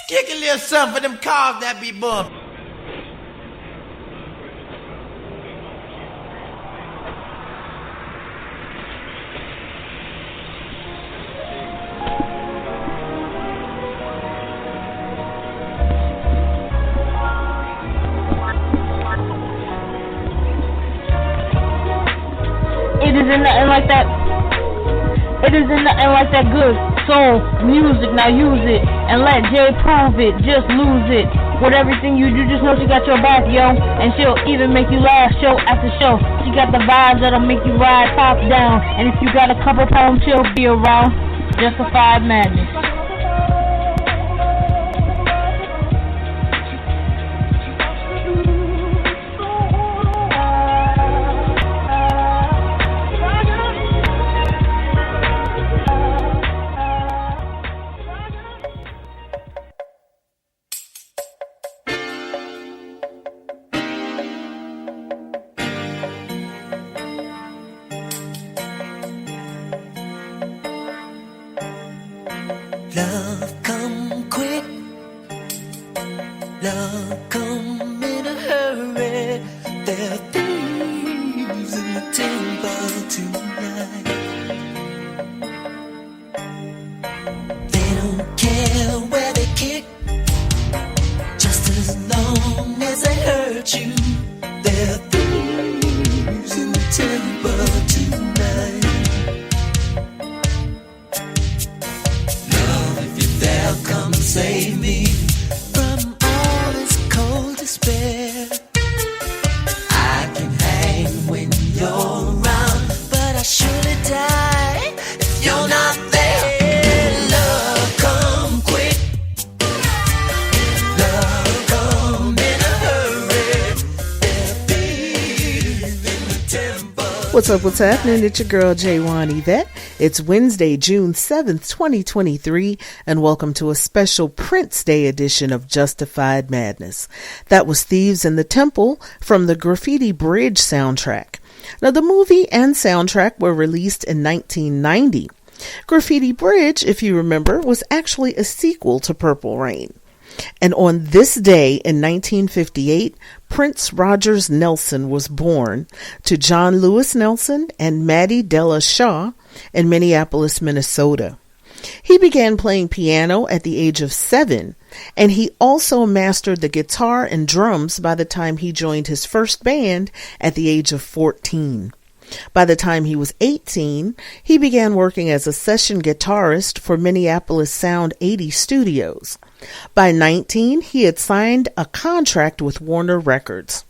Kick a little something for them cars that be bumped. It isn't nothing like that. It isn't nothing like that good soul music. Now use it and let Jay prove it. Just lose it. With everything you do, just know she got your back, yo. And she'll even make you laugh show after show. She got the vibes that'll make you ride top down. And if you got a couple pounds, she'll be around. Justified madness. Love come quick, love come in a hurry. There are thieves in the temple tonight. They don't care where they kick, just as long as they hurt you. There are thieves in the temple tonight. Come save me from all this cold despair. I can hang when you're around, but I surely die if you're not there. Love come quick, love come in a hurry. There be in the temple. What's happening? It's your girl J1 Yvette. It's Wednesday, June 7th, 2023, and welcome to a special Prince Day edition of Justified Madness. That was Thieves in the Temple from the Graffiti Bridge soundtrack. Now, the movie and soundtrack were released in 1990. Graffiti Bridge, if you remember, was actually a sequel to Purple Rain. And on this day in 1958, Prince Rogers Nelson was born to John Lewis Nelson and Maddie Della Shaw in Minneapolis, Minnesota. He began playing piano at the age of 7, and he also mastered the guitar and drums by the time he joined his first band at the age of 14. By the time he was 18, he began working as a session guitarist for Minneapolis Sound 80 Studios. By 19, he had signed a contract with Warner Records.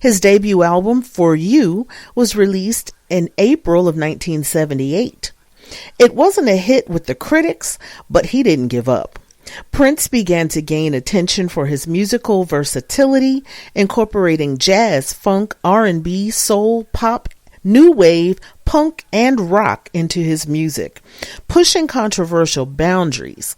His debut album, For You, was released in April of 1978. It wasn't a hit with the critics, but he didn't give up. Prince began to gain attention for his musical versatility, incorporating jazz, funk, R&B, soul, pop, new wave, punk, and rock into his music, pushing controversial boundaries.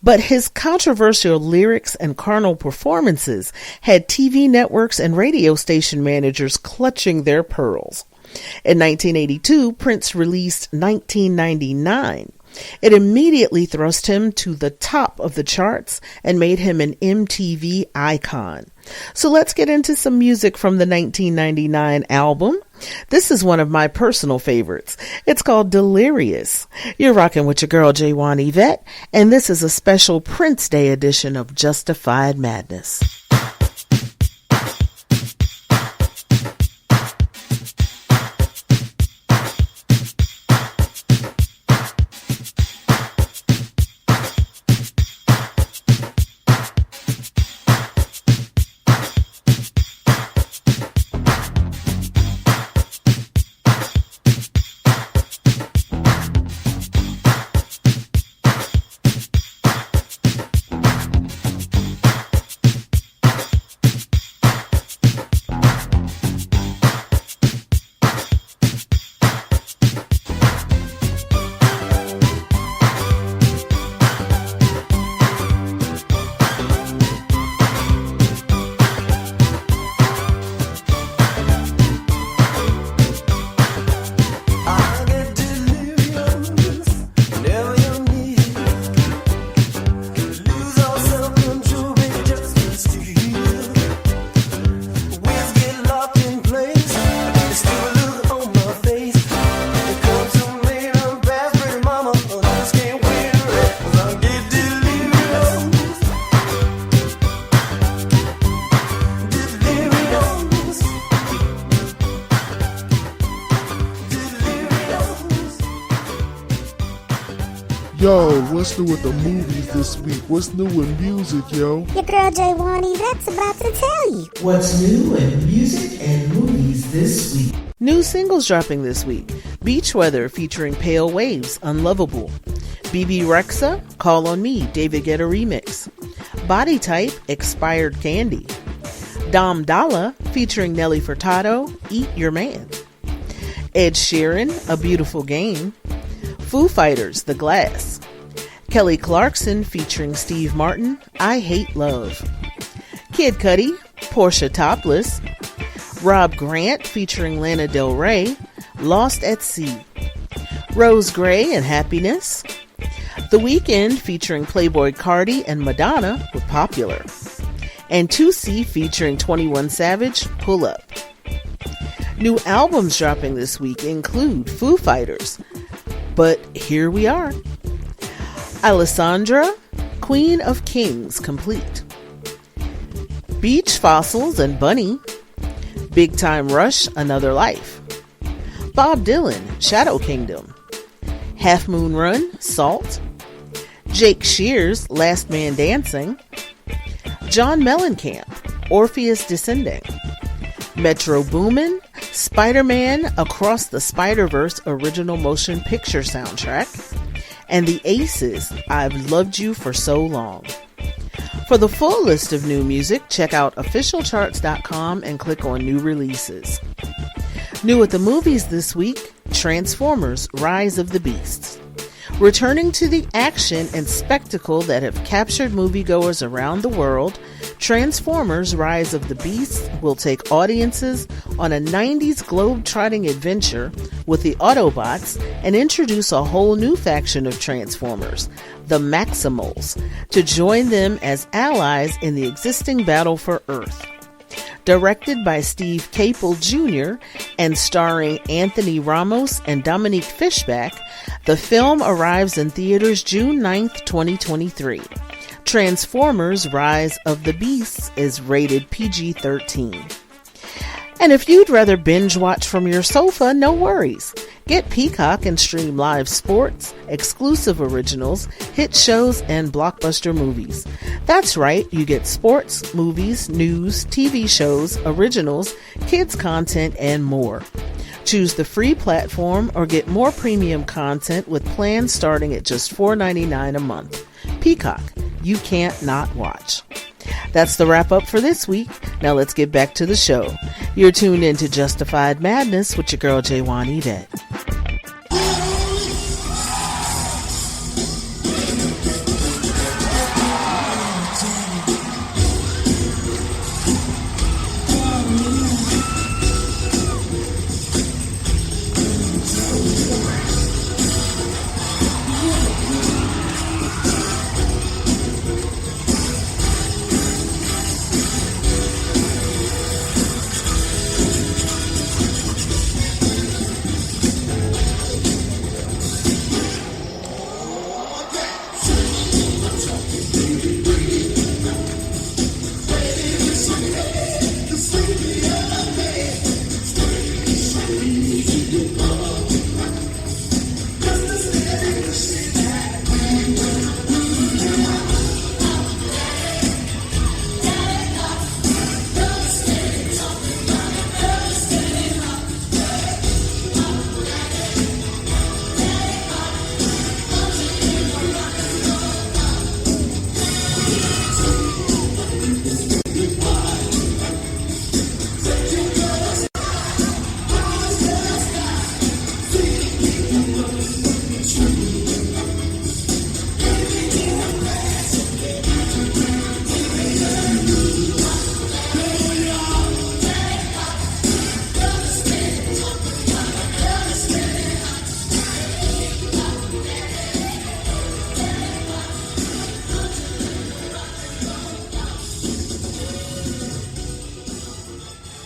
But his controversial lyrics and carnal performances had TV networks and radio station managers clutching their pearls. In 1982, Prince released 1999. It immediately thrust him to the top of the charts and made him an MTV icon. So let's get into some music from the 1999 album. This is one of my personal favorites. It's called Delirious. You're rocking with your girl J1 Yvette, and this is a special Prince Day edition of Justified Madness. Yo, what's new with the movies this week? What's new with music, yo? Your girl Jay Wani, that's about to tell you. What's new in music and movies this week? New singles dropping this week. Beach Weather featuring Pale Waves, Unlovable. BB Rexa, Call on Me, David Guetta remix. Body Type, Expired Candy. Dom Dalla featuring Nelly Furtado, Eat Your Man. Ed Sheeran, A Beautiful Game. Foo Fighters, The Glass. Kelly Clarkson featuring Steve Martin, I Hate Love. Kid Cudi, Portia Topless. Rob Grant featuring Lana Del Rey, Lost at Sea. Rose Gray and Happiness. The Weeknd featuring Playboi Carti and Madonna with Popular. And 2C featuring 21 Savage, Pull Up. New albums dropping this week include Foo Fighters, But Here We Are. Alessandra, Queen of Kings, complete. Beach Fossils and Bunny. Big Time Rush, Another Life. Bob Dylan, Shadow Kingdom. Half Moon Run, Salt. Jake Shears, Last Man Dancing. John Mellencamp, Orpheus Descending. Metro Boomin, Spider-Man Across the Spider-Verse original motion picture soundtrack. And the Aces, I've Loved You for So Long. For the full list of new music, check out officialcharts.com and click on new releases. New at the movies this week, Transformers: Rise of the Beasts. Returning to the action and spectacle that have captured moviegoers around the world, Transformers: Rise of the Beasts will take audiences on a 90s globe-trotting adventure with the Autobots and introduce a whole new faction of Transformers, the Maximals, to join them as allies in the existing battle for Earth. Directed by Steve Caple Jr. and starring Anthony Ramos and Dominique Fishback, the film arrives in theaters June 9th, 2023. Transformers: Rise of the Beasts is rated PG-13. And if you'd rather binge watch from your sofa, no worries. Get Peacock and stream live sports, exclusive originals, hit shows, and blockbuster movies. That's right, you get sports, movies, news, TV shows, originals, kids content, and more. Choose the free platform or get more premium content with plans starting at just $4.99 a month. Peacock, you can't not watch. That's the wrap up for this week. Now let's get back to the show. You're tuned into Justified Madness with your girl J1 Yvette.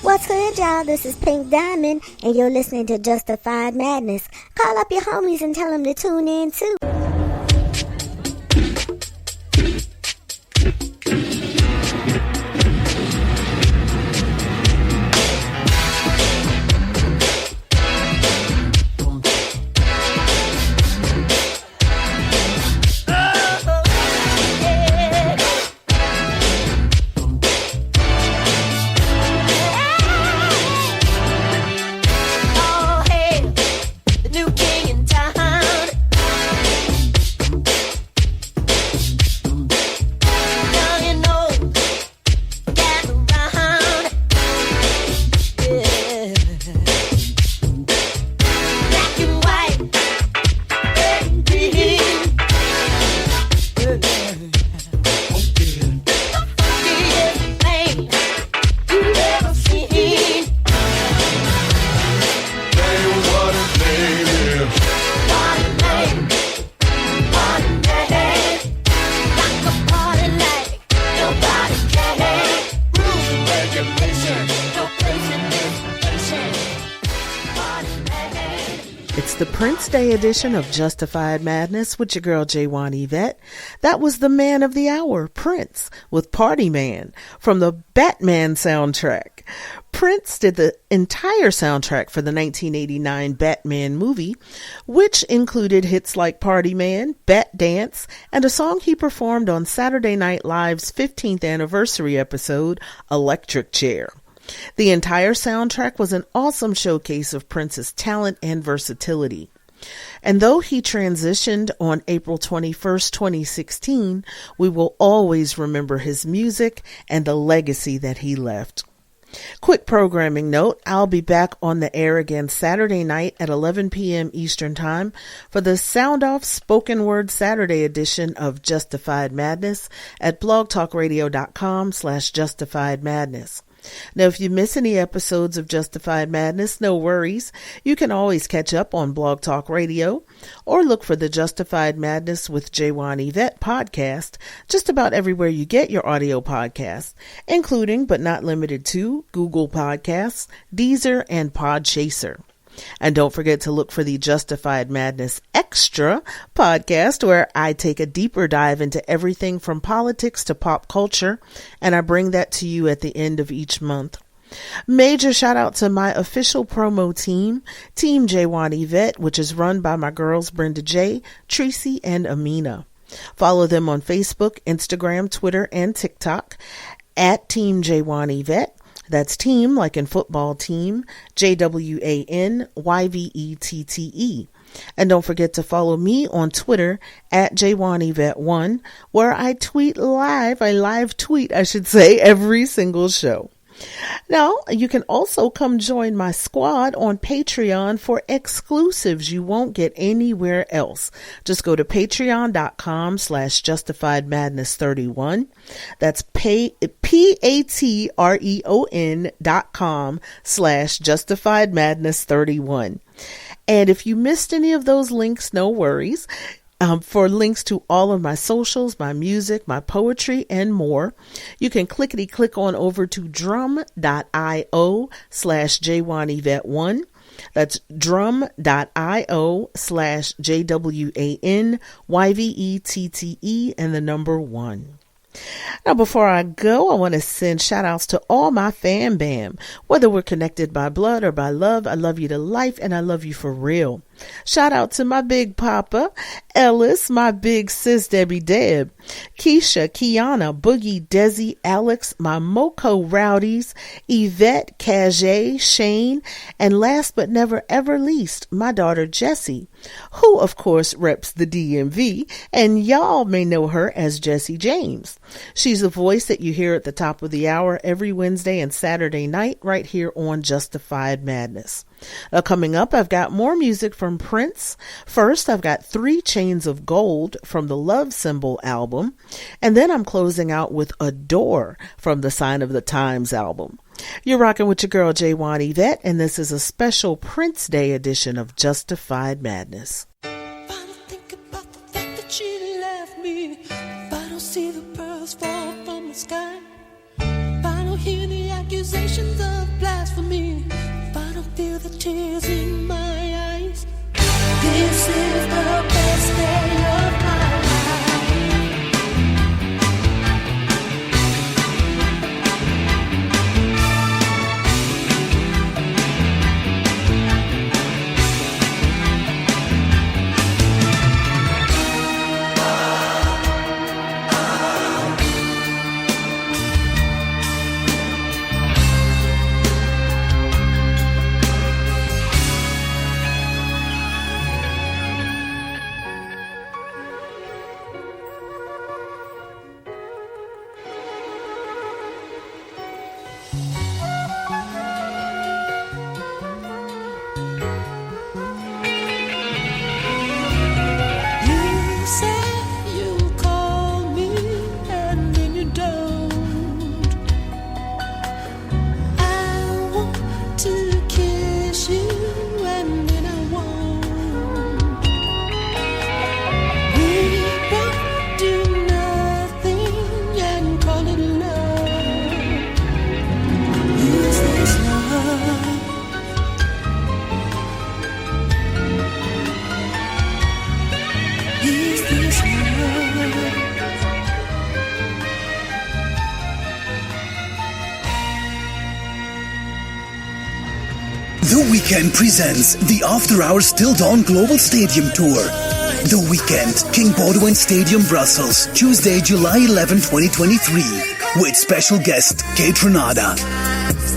What's good, y'all? This is Pink Diamond, and you're listening to Justified Madness. Call up your homies and tell them to tune in, too. Prince Day edition of Justified Madness with your girl J1 Yvette. That was the man of the hour, Prince, with Party Man from the Batman soundtrack. Prince did the entire soundtrack for the 1989 Batman movie, which included hits like Party Man, Bat Dance, and a song he performed on Saturday Night Live's 15th anniversary episode, Electric Chair. The entire soundtrack was an awesome showcase of Prince's talent and versatility. And though he transitioned on April 21st, 2016, we will always remember his music and the legacy that he left. Quick programming note, I'll be back on the air again Saturday night at 11 p.m. Eastern Time for the Sound Off Spoken Word Saturday edition of Justified Madness at blogtalkradio.com/justifiedmadness. Now, if you miss any episodes of Justified Madness, no worries. You can always catch up on Blog Talk Radio or look for the Justified Madness with J1 Yvette podcast just about everywhere you get your audio podcasts, including but not limited to Google Podcasts, Deezer, and Podchaser. And don't forget to look for the Justified Madness Extra podcast, where I take a deeper dive into everything from politics to pop culture, and I bring that to you at the end of each month. Major shout out to my official promo team, Team J1 Yvette, which is run by my girls Brenda J, Tracy, and Amina. Follow them on Facebook, Instagram, Twitter, and TikTok at Team J1 Yvette. That's team, like in football team, JWANYVETTE. And don't forget to follow me on Twitter at J1Yvette1, where I tweet live, every single show. Now, you can also come join my squad on Patreon for exclusives you won't get anywhere else. Just go to patreon.com/justifiedmadness31. That's patreon.com/justifiedmadness31. And if you missed any of those links, no worries. For links to all of my socials, my music, my poetry, and more, you can click on over to drum.io/J1Yvette1. That's drum.io/JWANYVETTE and the number 1. Now, before I go, I want to send shout outs to all my fam bam. Whether we're connected by blood or by love, I love you to life and I love you for real. Shout out to my big papa, Ellis, my big sis, Debbie Deb, Keisha, Kiana, Boogie, Desi, Alex, my Moco Rowdies, Yvette, Kajay, Shane, and last but never ever least, my daughter Jessie, who of course reps the DMV, and y'all may know her as Jessie James. She's the voice that you hear at the top of the hour every Wednesday and Saturday night right here on Justified Madness. Now, coming up, I've got more music from Prince. First, I've got 3 Chains of Gold from the Love Symbol album. And then I'm closing out with Adore from the Sign of the Times album. You're rocking with your girl J1 Yvette, and this is a special Prince Day edition of Justified Madness. If I don't think about the fact that she left me, if I don't see the pearls fall from the sky, if I don't hear the accusations of blasphemy, if I don't feel the tears in my eyes, this is the best day of my life. The Weeknd presents the After Hours Till Dawn Global Stadium Tour. The Weeknd, King Baudouin Stadium, Brussels, Tuesday, July 11, 2023, with special guest Kate Renata.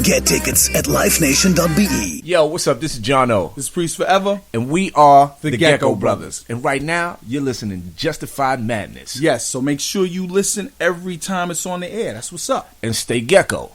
Get tickets at livenation.be. Yo, what's up? This is John O. This is Priest Forever. And we are the Gecko Gecko Brothers. And right now, you're listening to Justified Madness. Yes, so make sure you listen every time it's on the air. That's what's up. And stay gecko.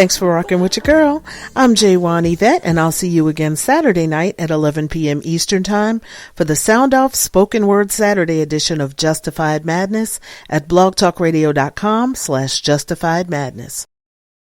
Thanks for rocking with your girl. I'm J1 Yvette, and I'll see you again Saturday night at 11 p.m. Eastern Time for the Sound Off Spoken Word Saturday edition of Justified Madness at blogtalkradio.com/justifiedmadness.